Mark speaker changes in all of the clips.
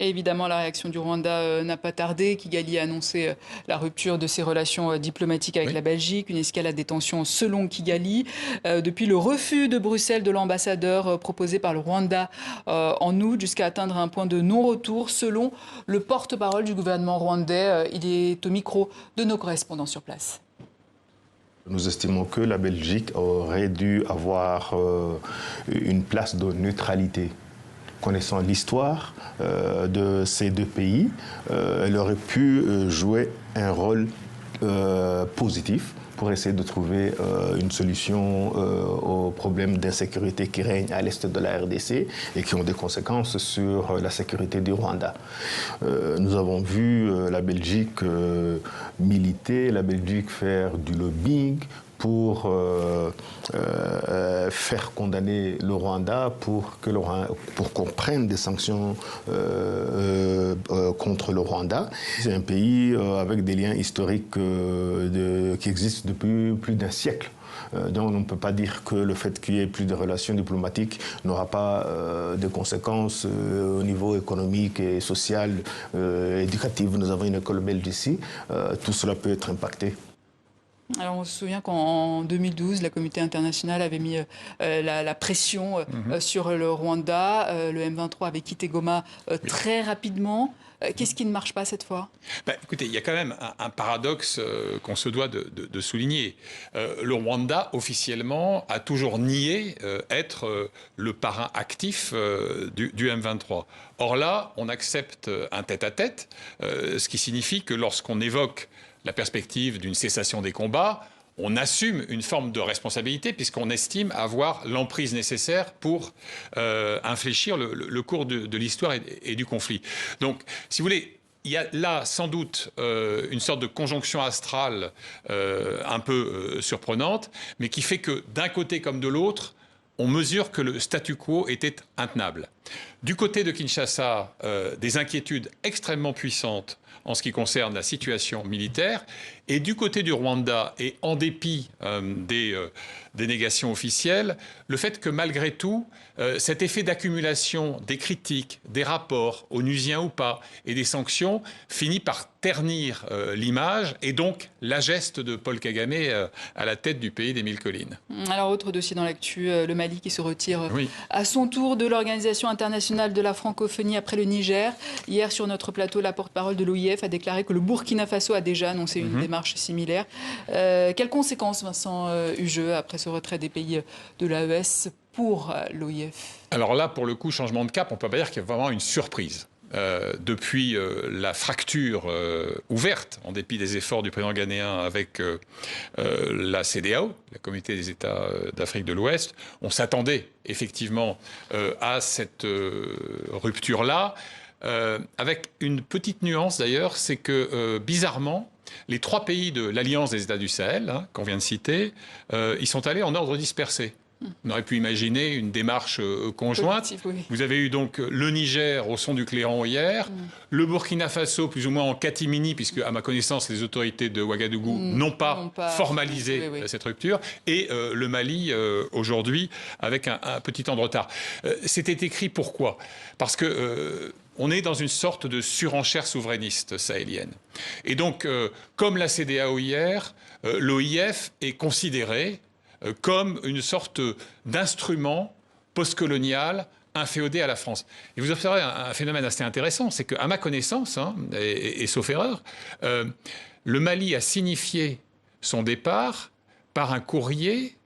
Speaker 1: Et évidemment, la réaction du Rwanda n'a pas tardé. Kigali a annoncé la rupture de ses relations diplomatiques avec la Belgique, une escalade des tensions selon Kigali. Depuis le refus de Bruxelles de l'ambassadeur proposé par le Rwanda en août, jusqu'à atteindre un point de non-retour, selon le porte-parole du gouvernement rwandais. Il est au micro de nos correspondants sur place.
Speaker 2: Nous estimons que la Belgique aurait dû avoir une place de neutralité. Connaissant l'histoire de ces deux pays, elle aurait pu jouer un rôle positif pour essayer de trouver une solution aux problèmes d'insécurité qui règnent à l'est de la RDC et qui ont des conséquences sur la sécurité du Rwanda. Nous avons vu la Belgique militer, la Belgique faire du lobbying pour faire condamner le Rwanda, pour qu'on prenne des sanctions contre le Rwanda. C'est un pays avec des liens historiques qui existent depuis plus d'un siècle. Donc on ne peut pas dire que le fait qu'il y ait plus de relations diplomatiques n'aura pas de conséquences au niveau économique et social, éducatif. Nous avons une école belge ici. Tout cela peut être impacté.
Speaker 1: Alors on se souvient qu'en 2012, la communauté internationale avait mis la pression sur le Rwanda. Le M23 avait quitté Goma très rapidement. Qu'est-ce qui ne marche pas cette fois ?
Speaker 3: Écoutez, il y a quand même un paradoxe qu'on se doit de souligner. Le Rwanda, officiellement, a toujours nié être le parrain actif du M23. Or là, on accepte un tête-à-tête, ce qui signifie que lorsqu'on évoque la perspective d'une cessation des combats, on assume une forme de responsabilité puisqu'on estime avoir l'emprise nécessaire pour infléchir le cours de l'histoire et du conflit. Donc, si vous voulez, il y a là sans doute une sorte de conjonction astrale un peu surprenante, mais qui fait que d'un côté comme de l'autre, on mesure que le statu quo était intenable. Du côté de Kinshasa, des inquiétudes extrêmement puissantes en ce qui concerne la situation militaire. Et du côté du Rwanda, et en dépit des négations officielles, le fait que malgré tout, cet effet d'accumulation des critiques, des rapports, onusiens ou pas, et des sanctions, finit par ternir l'image et donc la geste de Paul Kagame à la tête du pays des mille collines.
Speaker 1: Alors, autre dossier dans l'actu, le Mali qui se retire à son tour de l'Organisation internationale de la francophonie après le Niger. Hier, sur notre plateau, la porte-parole de l'OIF a déclaré que le Burkina Faso a déjà annoncé une démarche similaire. Quelles conséquences, Vincent Hugeux, après ce retrait des pays de l'AES pour l'OIF ?
Speaker 3: Alors là, pour le coup, changement de cap, on ne peut pas dire qu'il y a vraiment une surprise. Depuis la fracture ouverte, en dépit des efforts du président ghanéen avec la CEDEAO, la Communauté des États d'Afrique de l'Ouest, on s'attendait effectivement à cette rupture-là, avec une petite nuance d'ailleurs, c'est que bizarrement, les trois pays de l'Alliance des États du Sahel, qu'on vient de citer, ils sont allés en ordre dispersé. On aurait pu imaginer une démarche conjointe.
Speaker 1: Positif, oui.
Speaker 3: Vous avez eu donc le Niger au son du clairon hier, le Burkina Faso plus ou moins en catimini, puisque à ma connaissance les autorités de Ouagadougou n'ont pas formalisé cette rupture, et le Mali aujourd'hui avec un petit temps de retard. C'était écrit pourquoi ? Parce que on est dans une sorte de surenchère souverainiste sahélienne. Et donc, comme la CEDEAO hier, l'OIF est considéré comme une sorte d'instrument postcolonial inféodé à la France. Et vous observez un phénomène assez intéressant, c'est qu'à ma connaissance, et sauf erreur, le Mali a signifié son départ par un courrier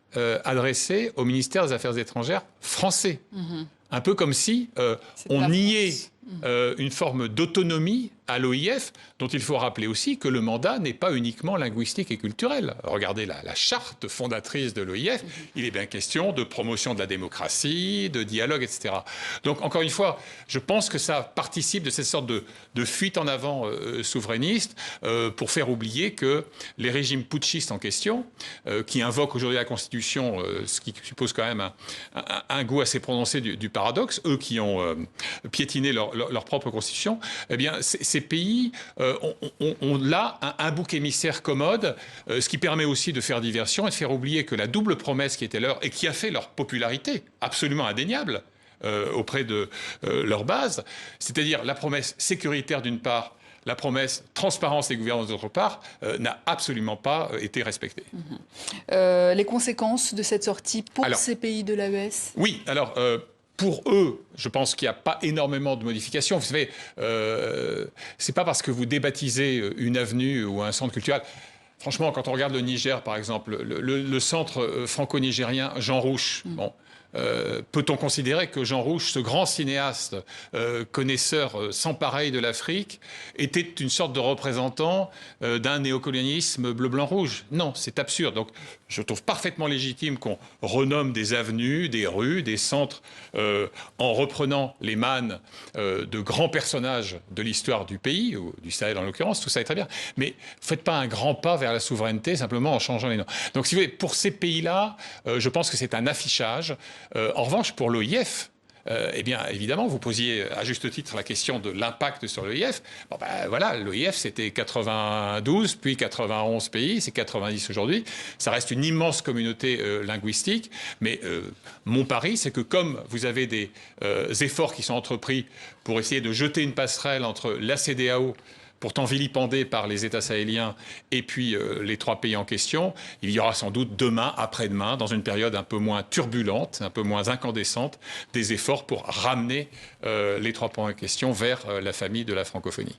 Speaker 3: adressé au ministère des Affaires étrangères français. Un peu comme si on niait une forme d'autonomie à l'OIF, dont il faut rappeler aussi que le mandat n'est pas uniquement linguistique et culturel. Regardez la charte fondatrice de l'OIF, il est bien question de promotion de la démocratie, de dialogue, etc. Donc, encore une fois, je pense que ça participe de cette sorte de fuite en avant souverainiste pour faire oublier que les régimes putschistes en question, qui invoquent aujourd'hui la Constitution, ce qui suppose quand même un goût assez prononcé du paradoxe, eux qui ont piétiné leur propre Constitution, eh bien, ces pays ont là un bouc émissaire commode, ce qui permet aussi de faire diversion et de faire oublier que la double promesse qui était leur et qui a fait leur popularité absolument indéniable, auprès de leur base, c'est-à-dire la promesse sécuritaire d'une part, la promesse transparence et gouvernance d'autre part, n'a absolument pas été respectée.
Speaker 1: Les conséquences de cette sortie pour ces pays de l'AES?
Speaker 3: Oui, alors... pour eux, je pense qu'il n'y a pas énormément de modifications. Vous savez, c'est pas parce que vous débaptisez une avenue ou un centre culturel. Franchement, quand on regarde le Niger, par exemple, le centre franco-nigérien Jean Rouch, bon, peut-on considérer que Jean Rouch, ce grand cinéaste, connaisseur sans pareil de l'Afrique, était une sorte de représentant d'un néocolonialisme bleu-blanc-rouge? Non, c'est absurde. Donc, je trouve parfaitement légitime qu'on renomme des avenues, des rues, des centres, en reprenant les mannes de grands personnages de l'histoire du pays, ou du Sahel en l'occurrence, tout ça est très bien. Mais ne faites pas un grand pas vers la souveraineté simplement en changeant les noms. Donc, si vous voulez, pour ces pays-là, je pense que c'est un affichage. En revanche, pour l'OIF, eh bien, évidemment, vous posiez à juste titre la question de l'impact sur l'OIF. Bon, ben, voilà, l'OIF, c'était 92, puis 91 pays, c'est 90 aujourd'hui. Ça reste une immense communauté linguistique. Mais mon pari, c'est que comme vous avez des efforts qui sont entrepris pour essayer de jeter une passerelle entre la CEDEAO, pourtant vilipendé par les États sahéliens, et puis les 3 pays en question, il y aura sans doute demain, après-demain, dans une période un peu moins turbulente, un peu moins incandescente, des efforts pour ramener les 3 pays en question vers la famille de la francophonie.